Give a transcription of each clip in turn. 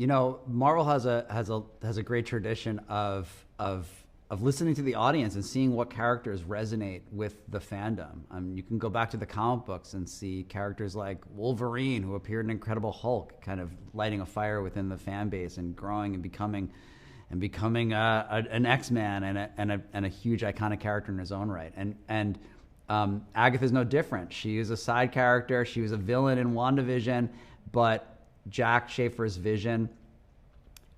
Marvel has a great tradition of listening to the audience and seeing what characters resonate with the fandom. You can go back to the comic books and see characters like Wolverine, who appeared in Incredible Hulk, kind of lighting a fire within the fan base and growing and becoming an X-Man and a huge iconic character in his own right. And Agatha's no different. She is a side character. She was a villain in WandaVision, but Jack Schaeffer's vision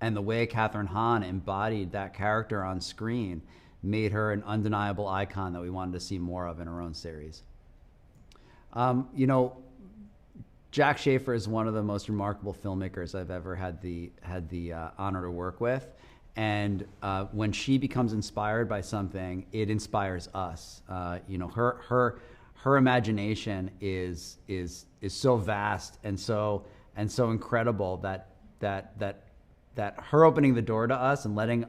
and the way Kathryn Hahn embodied that character on screen made her an undeniable icon that we wanted to see more of in her own series. Jack Schaeffer is one of the most remarkable filmmakers I've ever had the honor to work with. And when she becomes inspired by something, it inspires us. Her imagination is so vast and so incredible that her opening the door to us and letting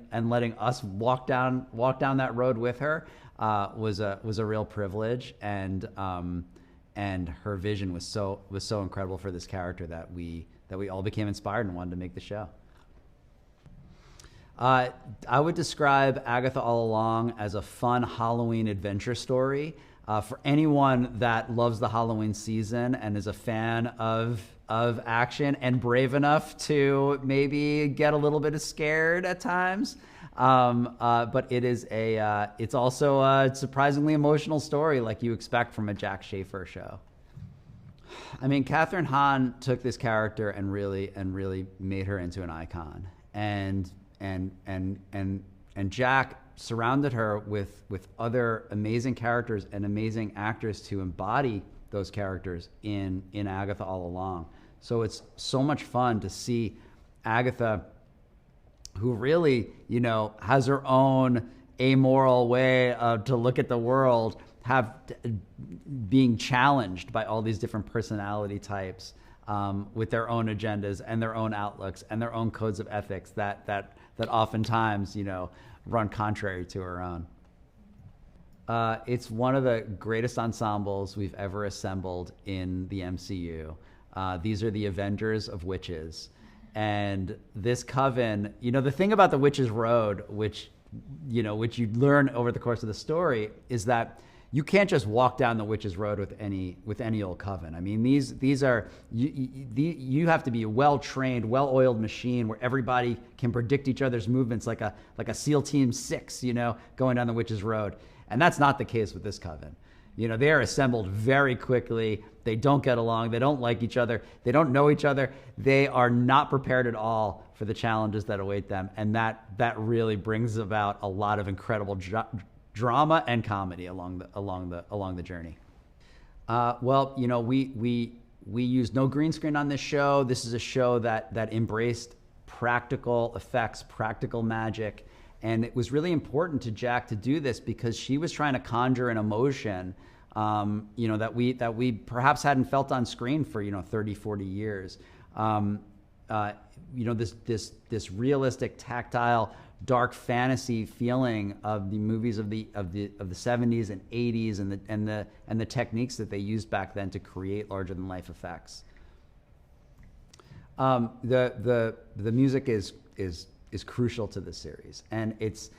us walk down that road with her was a real privilege. And her vision was so incredible for this character that we all became inspired and wanted to make the show. I would describe Agatha All Along as a fun Halloween adventure story for anyone that loves the Halloween season and is a fan of action and brave enough to maybe get a little bit scared at times. But it's also a surprisingly emotional story like you expect from a Jack Schaeffer show. I mean, Kathryn Hahn took this character and really made her into an icon. And Jack surrounded her with other amazing characters and amazing actors to embody those characters in Agatha All Along. So it's so much fun to see Agatha, who really, has her own amoral way to look at the world, being challenged by all these different personality types with their own agendas and their own outlooks and their own codes of ethics that oftentimes, run contrary to her own. It's one of the greatest ensembles we've ever assembled in the MCU. These are the Avengers of witches. And this coven, the thing about the Witch's Road, which you learn over the course of the story, is that you can't just walk down the Witch's Road with any old coven. I mean, these are you have to be a well-trained, well-oiled machine where everybody can predict each other's movements like a SEAL Team 6, going down the Witch's Road. And that's not the case with this coven. They are assembled very quickly. They don't get along. They don't like each other. They don't know each other. They are not prepared at all for the challenges that await them. And that really brings about a lot of incredible drama and comedy along the journey. We used no green screen on this show. This is a show that embraced practical effects, practical magic. And it was really important to Jack to do this because she was trying to conjure an emotion, that we perhaps hadn't felt on screen for 30, 40 years. This realistic, tactile, dark fantasy feeling of the movies of the 70s and 80s and the techniques that they used back then to create larger than life effects. The music is crucial to this series, and it's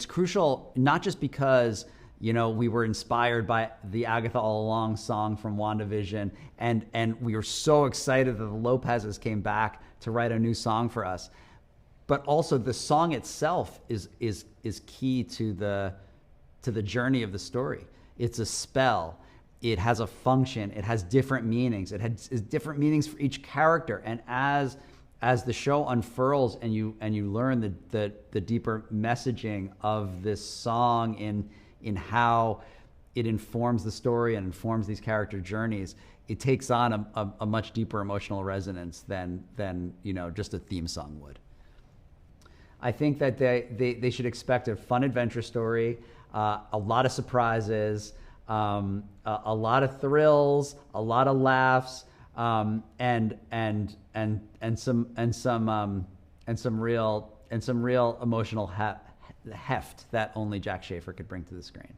crucial not just because we were inspired by the Agatha All Along song from WandaVision, and we were so excited that the Lopez's came back to write a new song for us, but also the song itself is key to the journey of the story. It's a spell. It has a function. It has different meanings. It has different meanings for each character, and as the show unfurls and you learn the deeper messaging of this song in how it informs the story and informs these character journeys, it takes on a much deeper emotional resonance than just a theme song would. I think that they should expect a fun adventure story, a lot of surprises, a lot of thrills, a lot of laughs, and some real emotional heft that only Jack Schaeffer could bring to the screen.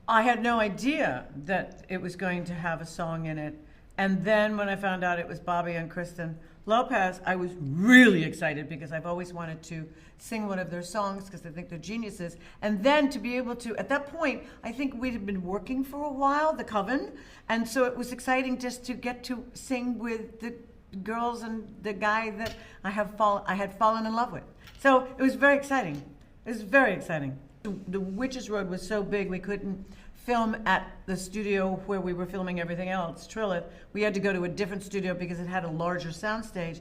I had no idea that it was going to have a song in it And then when I found out it was Bobby and Kristen Lopez, I was really excited because I've always wanted to sing one of their songs because I think they're geniuses. And then to be able to, at that point, I think we had been working for a while, the Coven, and so it was exciting just to get to sing with the girls and the guy that I had fallen in love with. So it was very exciting. It was very exciting. The Witches Road was so big we couldn't film at the studio where we were filming everything else, Trilith. We had to go to a different studio because it had a larger soundstage.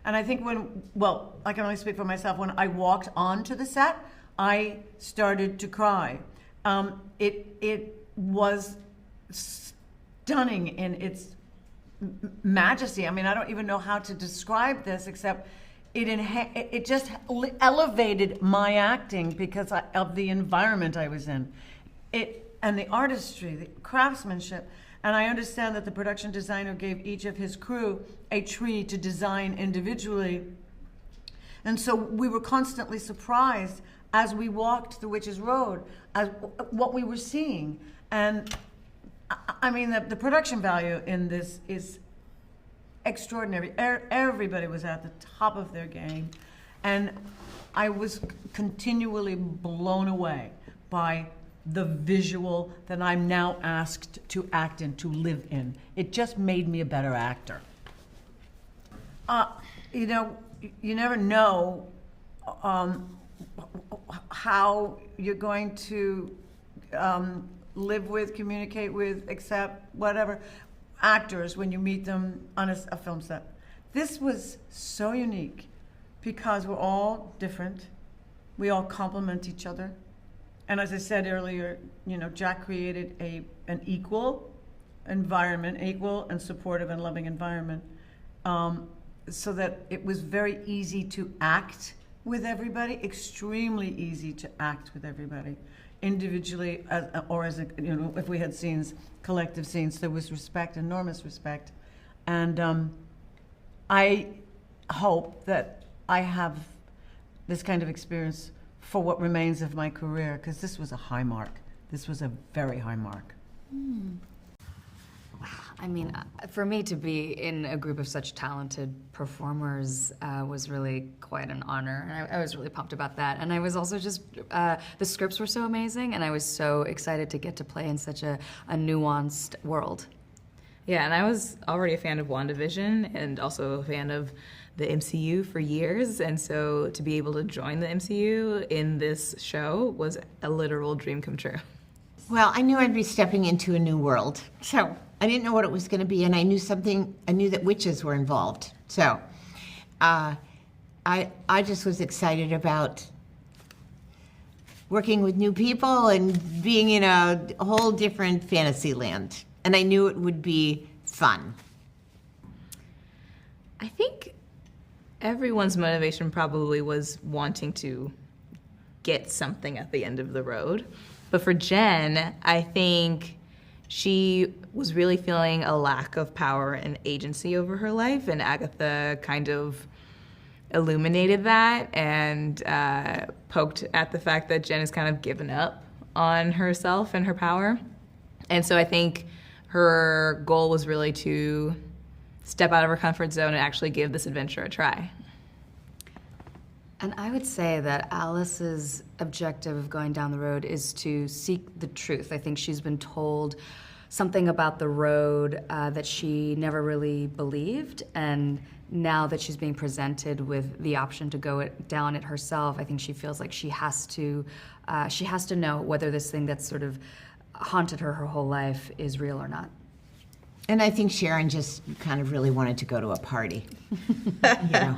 And I think I can only speak for myself, when I walked onto the set, I started to cry. It was stunning in its majesty. I mean, I don't even know how to describe this except it just elevated my acting because of the environment I was in. And the artistry, the craftsmanship. And I understand that the production designer gave each of his crew a tree to design individually. And so we were constantly surprised as we walked the Witches Road at what we were seeing. And I mean, the production value in this is extraordinary. Everybody was at the top of their game. And I was continually blown away by the visual that I'm now asked to act in, to live in. It just made me a better actor. You know, you never know how you're going to live with, communicate with, accept, whatever, actors when you meet them on a film set. This was so unique because we're all different. We all complement each other. And as I said earlier, you know, Jack created an equal environment, equal and supportive and loving environment, so that it was very easy to act with everybody, extremely easy to act with everybody, individually or as you know, if we had scenes, collective scenes, there was respect, enormous respect, and I hope that I have this kind of experience for what remains of my career, because this was a high mark. This was a very high mark. I mean, for me to be in a group of such talented performers was really quite an honor. And I was really pumped about that. And I was also just, the scripts were so amazing, and I was so excited to get to play in such a nuanced world. Yeah, and I was already a fan of WandaVision and also a fan of the MCU for years, and so to be able to join the MCU in this show was a literal dream come true. Well, I knew I'd be stepping into a new world, so I didn't know what it was going to be, and I knew that witches were involved. So I just was excited about working with new people and being in a whole different fantasy land, and I knew it would be fun. I think everyone's motivation probably was wanting to get something at the end of the road. But for Jen, I think she was really feeling a lack of power and agency over her life, and Agatha kind of illuminated that and poked at the fact that Jen has kind of given up on herself and her power. And so I think her goal was really to step out of her comfort zone and actually give this adventure a try. And I would say that Alice's objective of going down the road is to seek the truth. I think she's been told something about the road that she never really believed, and now that she's being presented with the option to go down it herself, I think she feels like she has to know whether this thing that's sort of haunted her whole life is real or not. And I think Sharon just kind of really wanted to go to a party. You know.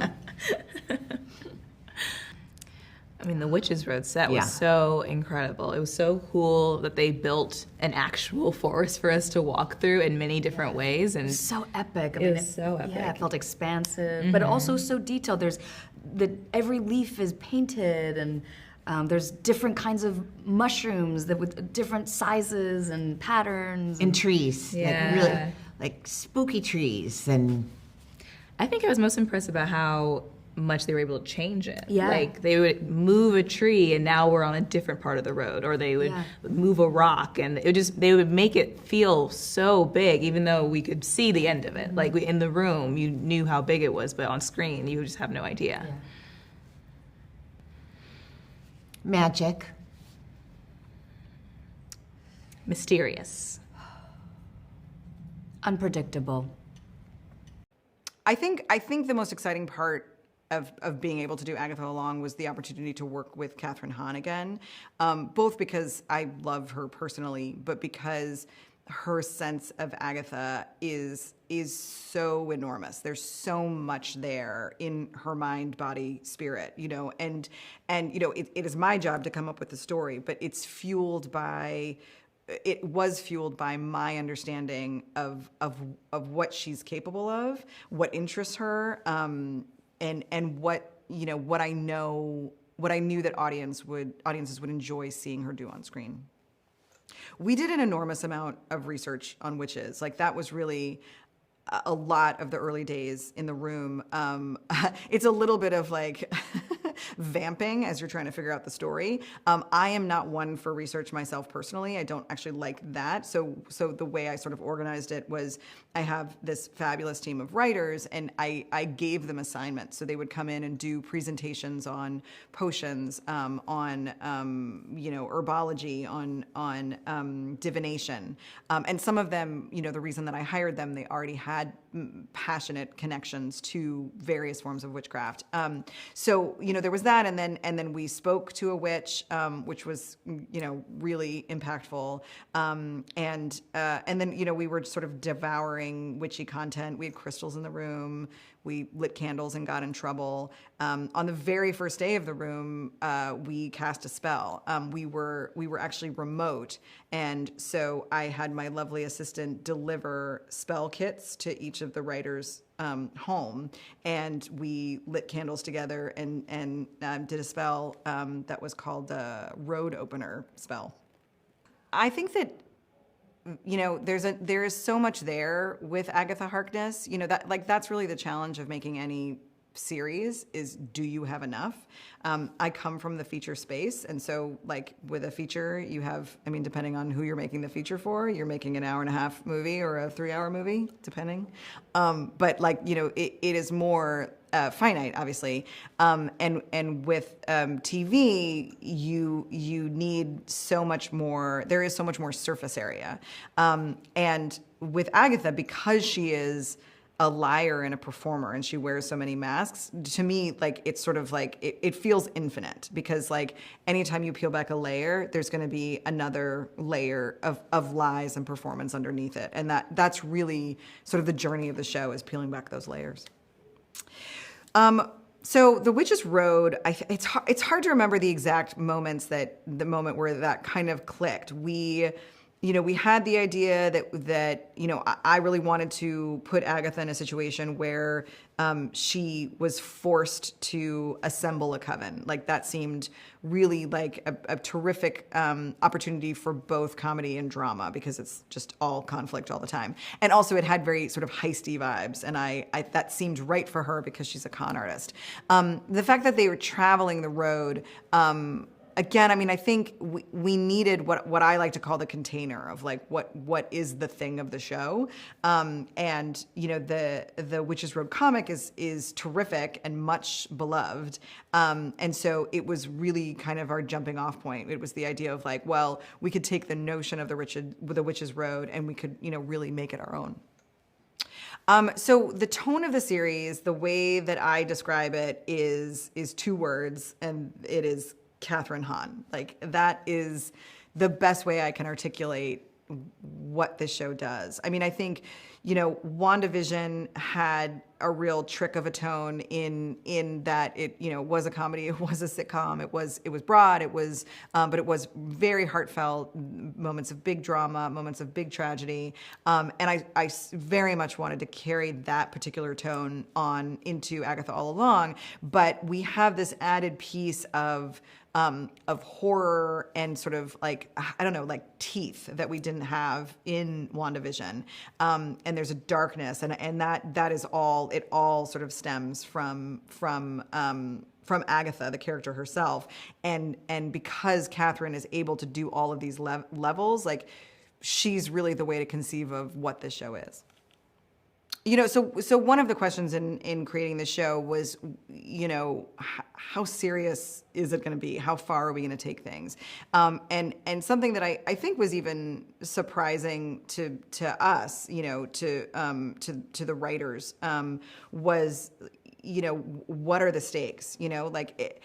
I mean, the Witches Road set was so incredible. It was so cool that they built an actual forest for us to walk through in many different ways. And so epic. It was so epic. Yeah, it felt expansive, but also so detailed. Every leaf is painted, and there's different kinds of mushrooms that with different sizes and patterns. And trees. Yeah. Really, like spooky trees. And I think I was most impressed about how much they were able to change it. Yeah. Like they would move a tree and now we're on a different part of the road, or they would move a rock and they would make it feel so big, even though we could see the end of it. Like in the room, you knew how big it was, but on screen, you just have no idea. Yeah. Magic. Mysterious. Unpredictable. I think the most exciting part of being able to do Agatha Along was the opportunity to work with Kathryn Hahn again, both because I love her personally, but because her sense of Agatha is so enormous. There's so much there in her mind, body, spirit, you know, and you know, it is my job to come up with the story, but it was fueled by my understanding of what she's capable of, what interests her, and what, you know, what I knew that audiences would enjoy seeing her do on screen. We did an enormous amount of research on witches. Like, that was really a lot of the early days in the room. It's a little bit of like vamping as you're trying to figure out the story. I am not one for research myself personally. I don't actually like that. So the way I sort of organized it was I have this fabulous team of writers, and I gave them assignments. So they would come in and do presentations on potions, on you know, herbology, on divination, and some of them, you know, the reason that I hired them, they already had passionate connections to various forms of witchcraft. So, you know, there was that, and then we spoke to a witch, which was, you know, really impactful. And then, you know, we were sort of devouring witchy content. We had crystals in the room. We lit candles and got in trouble. On the very first day of the room, we cast a spell. We were actually remote, and so I had my lovely assistant deliver spell kits to each of the writers' home, and we lit candles together and did a spell that was called the Road Opener spell. I think that, you know, there is so much there with Agatha Harkness. You know, that's really the challenge of making any series is, do you have enough? I come from the feature space, and so like with a feature, you have, I mean, depending on who you're making the feature for, you're making an 1.5-hour movie or a 3-hour movie, depending. But like, you know, it is more finite, obviously. And with TV, you need so much more. There is so much more surface area. And with Agatha, because she is a liar and a performer, and she wears so many masks, to me, like, it's sort of like, it feels infinite, because like anytime you peel back a layer, there's going to be another layer of lies and performance underneath it. And that's really sort of the journey of the show, is peeling back those layers. So the Witch's Road, it's hard to remember the exact moments, the moment where that kind of clicked. We had the idea that you know, I really wanted to put Agatha in a situation where she was forced to assemble a coven. Like, that seemed really like a terrific opportunity for both comedy and drama, because it's just all conflict all the time. And also it had very sort of heisty vibes, and I that seemed right for her because she's a con artist. The fact that they were traveling the road, again, I mean, I think we needed what I like to call the container of like what is the thing of the show, and you know, the Witch's Road comic is terrific and much beloved, and so it was really kind of our jumping off point. It was the idea of like, well, we could take the notion of the Witch's Road and we could, you know, really make it our own. So the tone of the series, the way that I describe it is 2 words, and it is Kathryn Hahn. Like, that is the best way I can articulate what this show does. I mean, I think, you know, WandaVision had a real trick of a tone in that it, you know, was a comedy, it was a sitcom, it was broad, but it was very heartfelt, moments of big drama, moments of big tragedy, and I very much wanted to carry that particular tone on into Agatha All Along, but we have this added piece of of horror and sort of like, I don't know, like teeth that we didn't have in WandaVision. And there's a darkness, and that is all, it all sort of stems from Agatha, the character herself. And because Kathryn is able to do all of these levels, like, she's really the way to conceive of what this show is. You know, so one of the questions in creating the show was, you know, how serious is it going to be? How far are we going to take things? And something that I think was even surprising to us, you know, to the writers, was, you know, what are the stakes? You know, like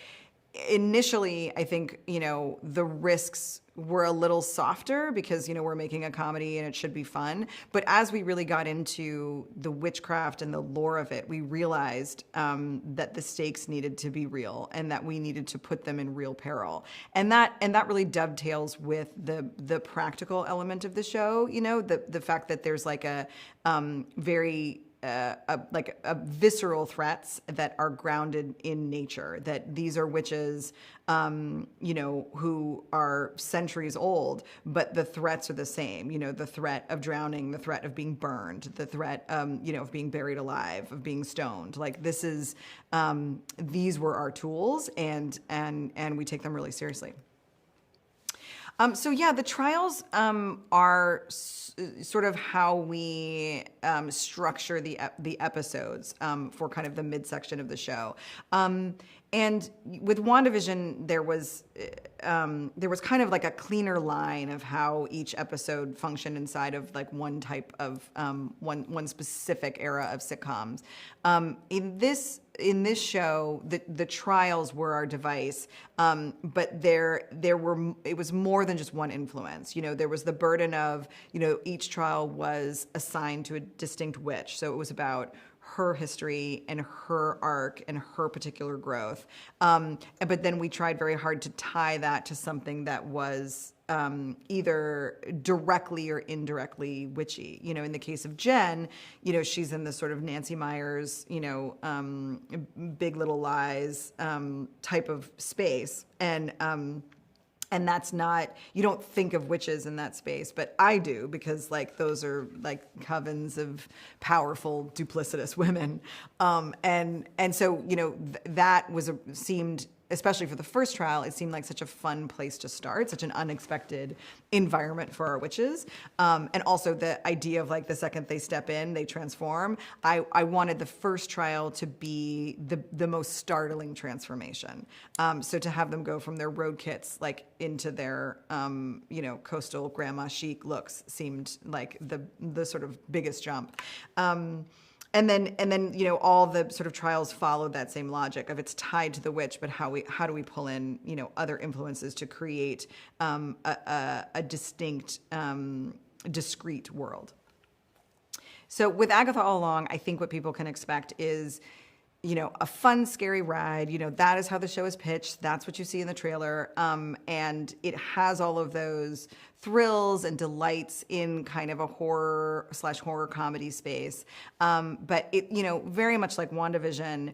initially, I think, you know, the risks were a little softer because, you know, we're making a comedy and it should be fun. But as we really got into the witchcraft and the lore of it, we realized that the stakes needed to be real and that we needed to put them in real peril. And that really dovetails with the practical element of the show. You know, the fact that there's like a very visceral threats that are grounded in nature, that these are witches, you know, who are centuries old, but the threats are the same. You know, the threat of drowning, the threat of being burned, the threat, you know, of being buried alive, of being stoned. Like, this is, these were our tools, and we take them really seriously. So yeah, the trials are sort of how we structure the episodes for kind of the midsection of the show. And with WandaVision, there was kind of like a cleaner line of how each episode functioned inside of like one type of one specific era of sitcoms. In this show, the trials were our device, but it was more than just one influence. You know, there was the burden of, you know, each trial was assigned to a distinct witch, so it was about her history and her arc and her particular growth. But then we tried very hard to tie that to something that was either directly or indirectly witchy. You know, in the case of Jen, you know, she's in this sort of Nancy Meyers, you know, Big Little Lies type of space. And that's not, you don't think of witches in that space, but I do, because like those are like covens of powerful, duplicitous women. And so, you know, that seemed, especially for the first trial, it seemed like such a fun place to start, such an unexpected environment for our witches. And also the idea of like the second they step in, they transform. I wanted the first trial to be the most startling transformation. So to have them go from their road kits like into their, you know, coastal grandma chic looks seemed like the sort of biggest jump. And then, you know, all the sort of trials followed that same logic of it's tied to the witch, but how do we pull in, you know, other influences to create a distinct, discrete world. So with Agatha All Along, I think what people can expect is, you know, a fun, scary ride. You know, that is how the show is pitched. That's what you see in the trailer. And it has all of those thrills and delights in kind of a horror comedy space. But it, you know, very much like WandaVision,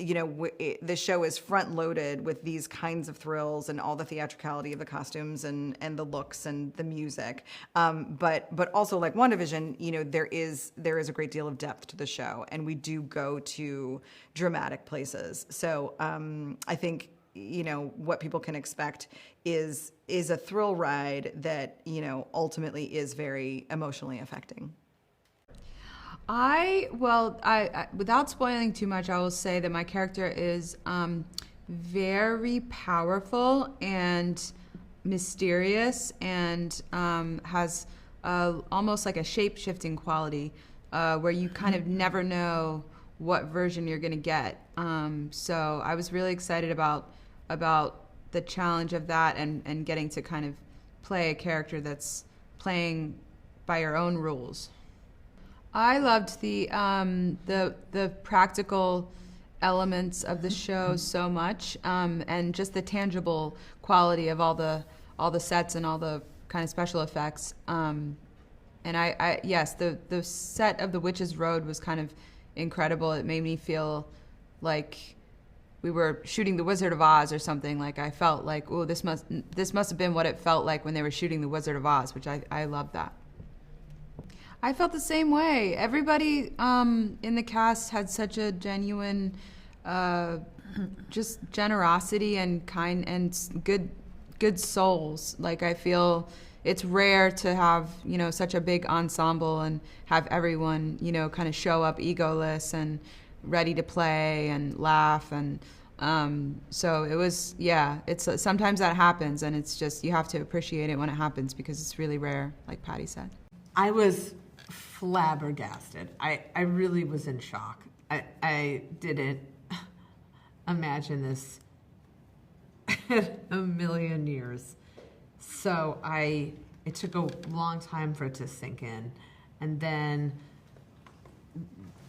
you know, the show is front loaded with these kinds of thrills and all the theatricality of the costumes and the looks and the music. But also like WandaVision, you know, there is a great deal of depth to the show, and we do go to dramatic places. So I think, you know, what people can expect is a thrill ride that, you know, ultimately is very emotionally affecting. I without spoiling too much, I will say that my character is very powerful and mysterious, and has almost like a shape-shifting quality where you kind of never know what version you're going to get. So I was really excited about the challenge of that, and getting to kind of play a character that's playing by your own rules. I loved the practical elements of the show so much, and just the tangible quality of all the sets and all the kind of special effects. And yes, the set of the Witch's Road was kind of incredible. It made me feel like we were shooting The Wizard of Oz or something. Like I felt like, oh, this must have been what it felt like when they were shooting The Wizard of Oz, which I love that. I felt the same way. Everybody in the cast had such a genuine, just generosity and kind and good souls. Like I feel it's rare to have, you know, such a big ensemble and have everyone, you know, kind of show up egoless and ready to play and laugh. And so it was, yeah, it's sometimes that happens, and it's just, you have to appreciate it when it happens because it's really rare, like Patti said. I was flabbergasted. I really was in shock. I didn't imagine this in a million years. So it took a long time for it to sink in. And then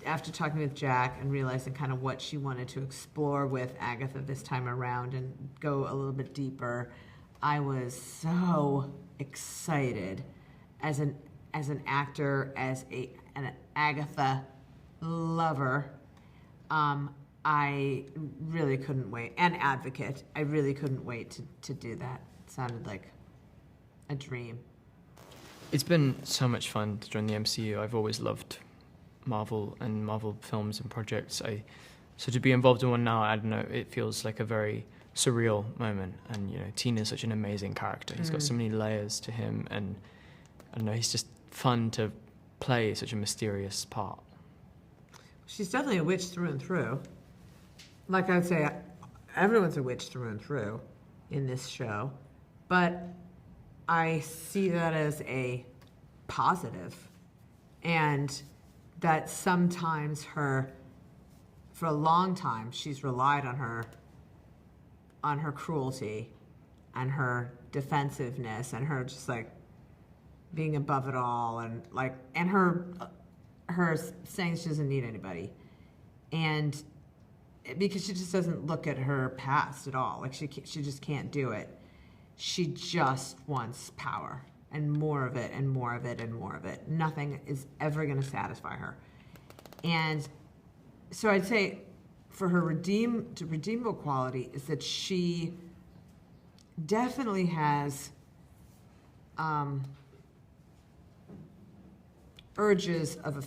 after talking with Jack and realizing kind of what she wanted to explore with Agatha this time around and go a little bit deeper, I was so excited as an actor, as an Agatha lover. I really couldn't wait, and advocate. I really couldn't wait to do that. It sounded like a dream. It's been so much fun to join the MCU. I've always loved Marvel and Marvel films and projects. So to be involved in one now, I don't know, it feels like a very surreal moment. And, you know, Tina's such an amazing character. He's got so many layers to him, and I don't know, he's just fun to play such a mysterious part. She's definitely a witch through and through. Like I would say, everyone's a witch through and through in this show. But I see that as a positive. And that sometimes for a long time, she's relied on her cruelty and her defensiveness and her just like being above it all, and like, and her saying she doesn't need anybody, and because she just doesn't look at her past at all, like she just can't do it. She just wants power and more of it and more of it and more of it. Nothing is ever going to satisfy her, and so I'd say for her redeemable quality is that she definitely has urges of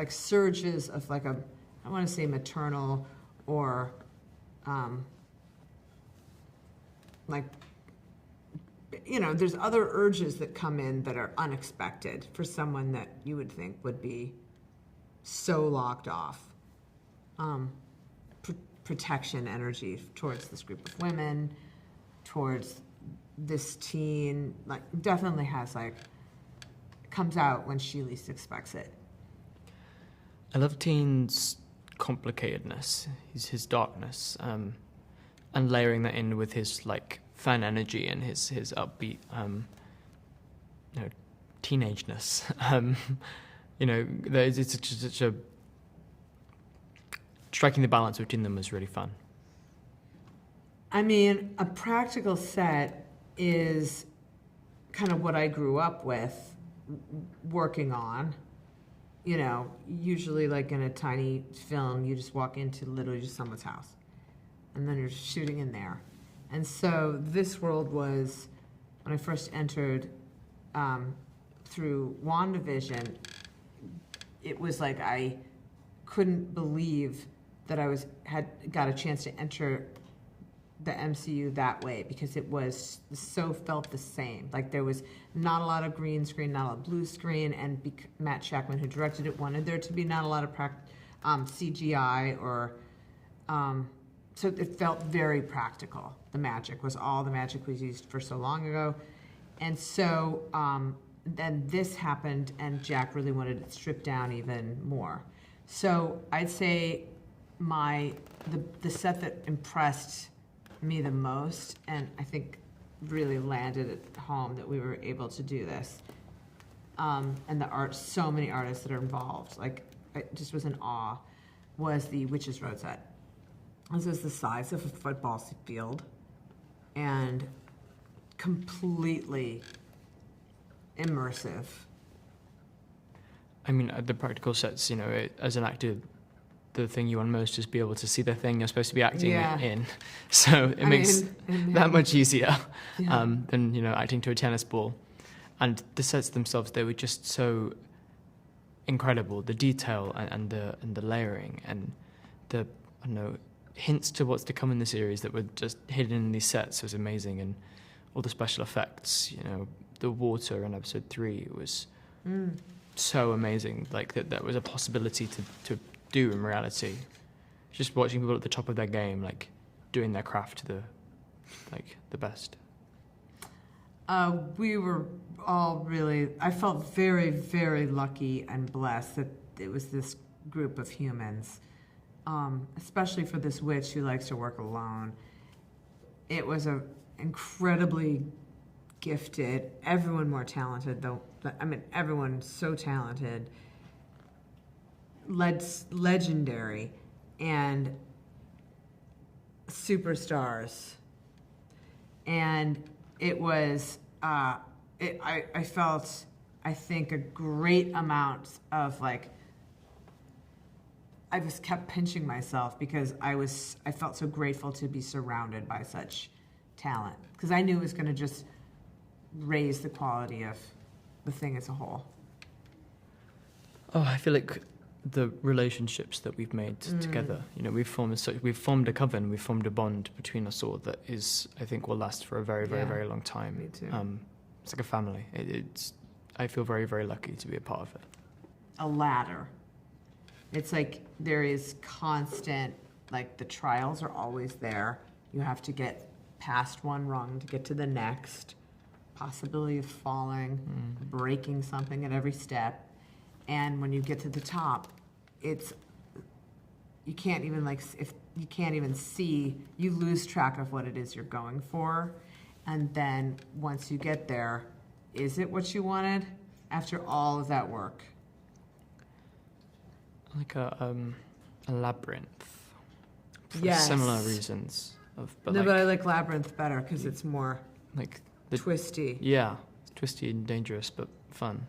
surges of like a, I want to say maternal or like, you know, there's other urges that come in that are unexpected for someone that you would think would be so locked off. Protection energy towards this group of women, towards this teen, like definitely has like, comes out when she least expects it. I love Teen's complicatedness, his darkness, and layering that in with his like fun energy and his upbeat, you know, teenageness. You know, it's such a striking the balance between them was really fun. I mean, a practical set is kind of what I grew up with working on. You know, usually like in a tiny film, you just walk into literally just someone's house and then you're shooting in there. And so this world was, when I first entered through WandaVision, it was like I couldn't believe that I had got a chance to enter the MCU that way, because it was so felt the same. Like there was not a lot of green screen, not a lot of blue screen, and Matt Shakman, who directed it, wanted there to be not a lot of CGI or so it felt very practical. The magic was used for so long ago, and so then this happened, and Jack really wanted it stripped down even more. So I'd say the set that impressed me the most, and I think really landed at home that we were able to do this, and the art, so many artists that are involved, like I just was in awe, was the Witches Road set. This is the size of a football field and completely immersive. I mean, the practical sets, you know, as an actor, the thing you want most is be able to see the thing you're supposed to be acting Yeah. in. So it makes that much easier Yeah. than, acting to a tennis ball. And the sets themselves, they were just so incredible. The detail and the layering and the, hints to what's to come in the series that were just hidden in these sets was amazing. And all the special effects, the water in episode 3 was so amazing. Like that was a possibility to do in reality. Just watching people at the top of their game, like doing their craft to the best. We were all I felt very, very lucky and blessed that it was this group of humans, especially for this witch who likes to work alone. It was a incredibly gifted, everyone more talented though. I mean, everyone so talented, legendary, and superstars. And it was, I felt, I think, a great amount of I just kept pinching myself because I felt so grateful to be surrounded by such talent, because I knew it was going to just raise the quality of the thing as a whole. Oh, I feel like the relationships that we've made together, we've formed a coven, we've formed a bond between us all that is, I think, will last for a very, very, very long time. Me too. It's like a family. I feel very, very lucky to be a part of it. A ladder. It's like there is constant, the trials are always there. You have to get past one rung to get to the next. Possibility of falling, breaking something at every step. And when you get to the top, you can't even if you can't even see, you lose track of what it is you're going for. And then once you get there, is it what you wanted after all of that work? Like a labyrinth. For Yes. similar reasons. But I like Labyrinth better because it's more twisty. Yeah, it's twisty and dangerous, but fun.